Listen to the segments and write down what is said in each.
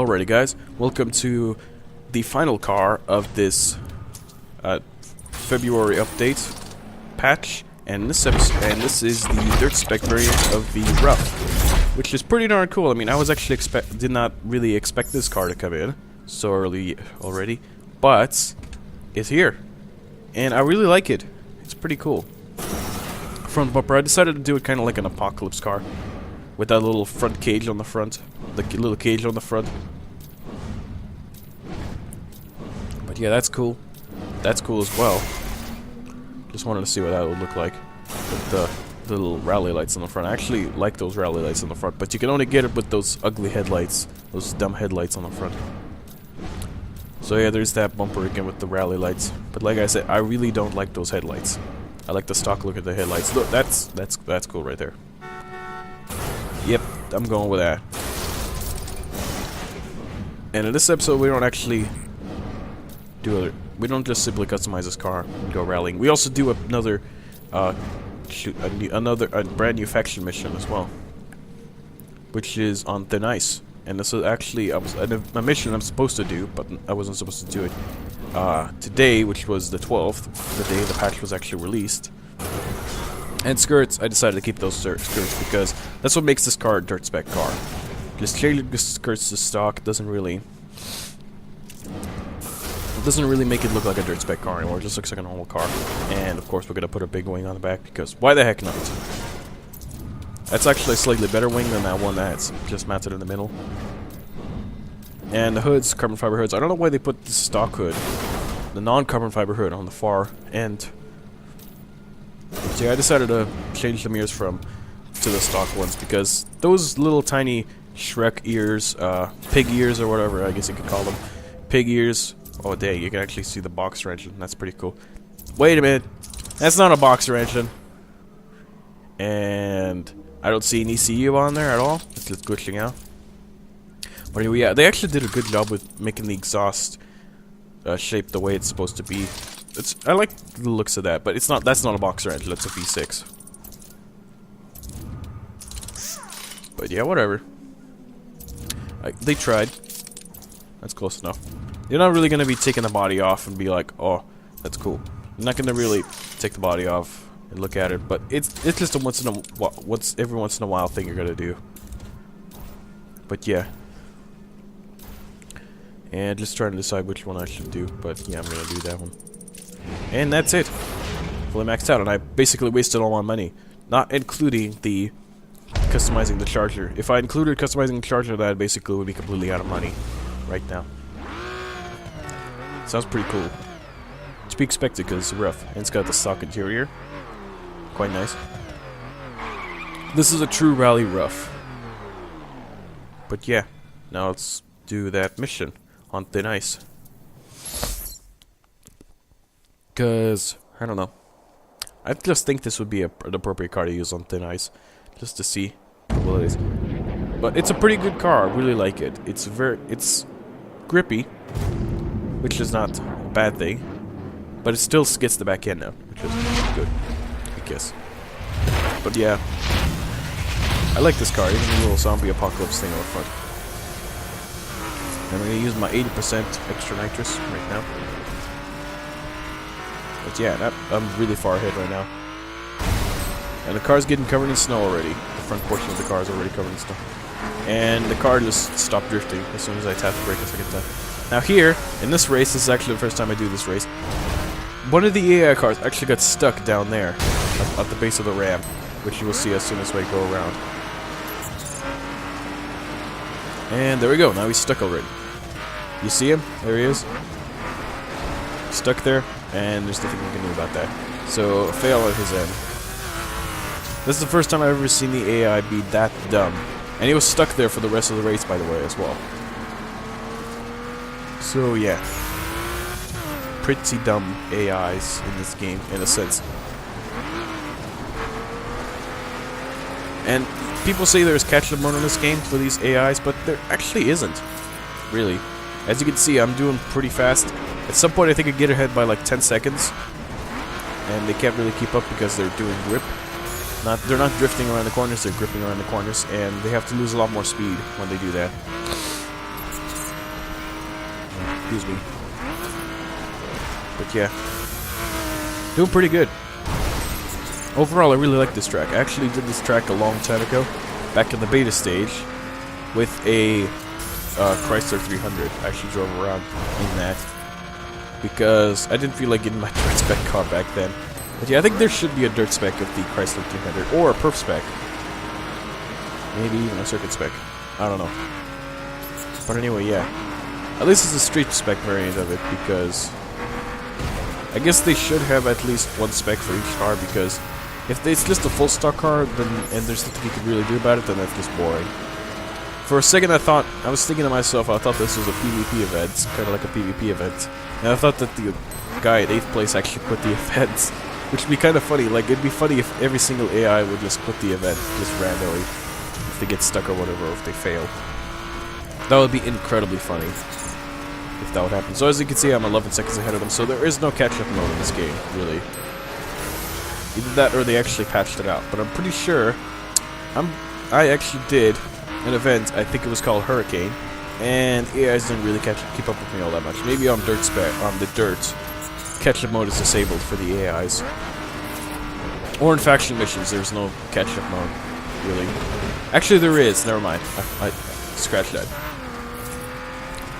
Alrighty guys, welcome to the final car of this February update patch, and this is the dirt spec variant of the Ruf, which is pretty darn cool. I mean, I was actually did not really expect this car to come in so early already, but it's here, and I really like it. It's pretty cool. Front bumper, I decided to do it kind of like an apocalypse car, with that little front cage on the front, the little cage on the front. But yeah, that's cool. That's cool as well. Just wanted to see what that would look like with the little rally lights on the front. I actually like those rally lights on the front, but you can only get it with those ugly headlights, those dumb headlights on the front. So yeah, there's that bumper again with the rally lights. But like I said, I really don't like those headlights. I like the stock look of the headlights. Look, that's cool right there. Yep, I'm going with that. And in this episode, we don't actually do it. We don't just simply customize this car and go rallying. We also do another, another brand new faction mission as well, which is on thin ice. And this is actually a mission I'm supposed to do, but I wasn't supposed to do it today, which was the 12th, the day the patch was actually released. And skirts, I decided to keep those skirts because that's what makes this car a dirt spec car. Just changing the skirts to stock doesn't really make it look like a dirt spec car anymore. It just looks like a normal car. And of course we're gonna put a big wing on the back because why the heck not? That's actually a slightly better wing than that one that's just mounted in the middle. And the hoods, carbon fiber hoods. I don't know why they put the stock hood, the non-carbon fiber hood, on the far end. So yeah, I decided to change the mirrors to the stock ones because those little tiny Shrek ears, pig ears or whatever, I guess you could call them, pig ears. Oh dang, you can actually see the boxer engine. That's pretty cool. Wait a minute, that's not a boxer engine. And I don't see an ECU on there at all. It's just glitching out. But anyway, yeah, they actually did a good job with making the exhaust shape the way it's supposed to be. I like the looks of that, but it's not. That's not a boxer engine. That's a V6. But yeah, whatever. They tried. That's close enough. You're not really gonna be taking the body off and be like, oh, that's cool. You're not gonna really take the body off and look at it, but it's just a every once in a while thing you're gonna do. But yeah. And just trying to decide which one I should do, but yeah, I'm gonna do that one. And that's it. Fully maxed out, and I basically wasted all my money, not including the customizing the charger. If I included customizing the charger, that basically would be completely out of money right now. Sounds pretty cool. To be expected because it's rough, and it's got the stock interior. Quite nice. This is a true rally Ruf. But yeah, now let's do that mission on thin ice. Because, I don't know. I just think this would be an appropriate car to use on thin ice. Just to see how well it is. But it's a pretty good car. I really like it. It's grippy, which is not a bad thing. But it still gets the back end now, which is good, I guess. But yeah. I like this car, even the little zombie apocalypse thing on the front. And I'm going to use my 80% extra nitrous right now. But yeah, I'm really far ahead right now. And the car's getting covered in snow already. The front portion of the car is already covered in snow. And the car just stopped drifting as soon as I tapped the brake a second time. Now here, in this race, this is actually the first time I do this race, one of the AI cars actually got stuck down there at the base of the ramp, which you will see as soon as we go around. And there we go, now he's stuck already. You see him? There he is. Stuck there. And there's nothing we can do about that. So, fail at his end. This is the first time I've ever seen the AI be that dumb. And he was stuck there for the rest of the race, by the way, as well. So, yeah. Pretty dumb AIs in this game, in a sense. And people say there's catch-up mode in this game for these AIs, but there actually isn't. Really. As you can see, I'm doing pretty fast. At some point I think I get ahead by like 10 seconds. And they can't really keep up because they're doing grip. They're not drifting around the corners, they're gripping around the corners. And they have to lose a lot more speed when they do that. excuse me. But yeah, doing pretty good. Overall, I really like this track. I actually did this track a long time ago, back in the beta stage, with a Chrysler 300. I actually drove around in that, because I didn't feel like getting my dirt spec car back then. But yeah, I think there should be a dirt spec of the Chrysler 300, or a perf spec. Maybe even a circuit spec. I don't know. But anyway, yeah. At least it's a street spec variant of it, because I guess they should have at least one spec for each car, because if it's just a full stock car, then and there's nothing you can really do about it, then that's just boring. For a second I was thinking to myself, I thought this was a PvP event, kind of like a PvP event. And I thought that the guy at 8th place actually quit the event, which would be kind of funny. Like, it'd be funny if every single AI would just quit the event, just randomly, if they get stuck or whatever, or if they fail. That would be incredibly funny, if that would happen. So as you can see, I'm 11 seconds ahead of them, so there is no catch-up mode in this game, really. Either that or they actually patched it out, but I'm pretty sure I actually did an event, I think it was called Hurricane, and AIs didn't really keep up with me all that much. Maybe on the dirt, catch-up mode is disabled for the AIs. Or in faction missions, there's no catch-up mode, really. Actually, there is. Never mind. I scratched that.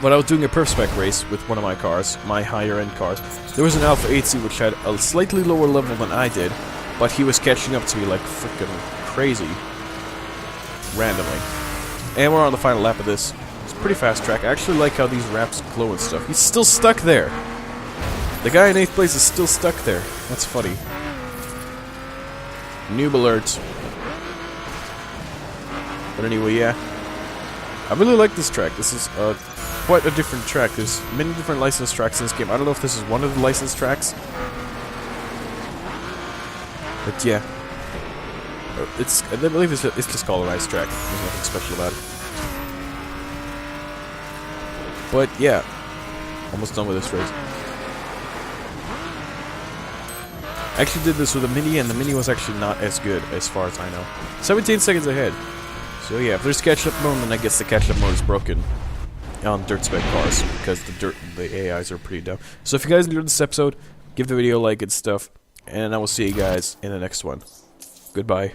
When I was doing a perf spec race with one of my cars, my higher-end cars, there was an Alpha 8C which had a slightly lower level than I did, but he was catching up to me like freaking crazy, randomly. And we're on the final lap of this. It's a pretty fast track. I actually like how these ramps glow and stuff. He's still stuck there. The guy in 8th place is still stuck there. That's funny. Noob alert. But anyway, yeah. I really like this track. This is quite a different track. There's many different licensed tracks in this game. I don't know if this is one of the licensed tracks. But yeah. I believe it's just called a nice track. There's nothing special about it. But yeah. Almost done with this race. I actually did this with a Mini, and the Mini was actually not as good as far as I know. 17 seconds ahead. So yeah, if there's catch-up mode, then I guess the catch-up mode is broken on dirt spec cars, because the AIs are pretty dumb. So if you guys enjoyed this episode, give the video a like and stuff, and I will see you guys in the next one. Goodbye.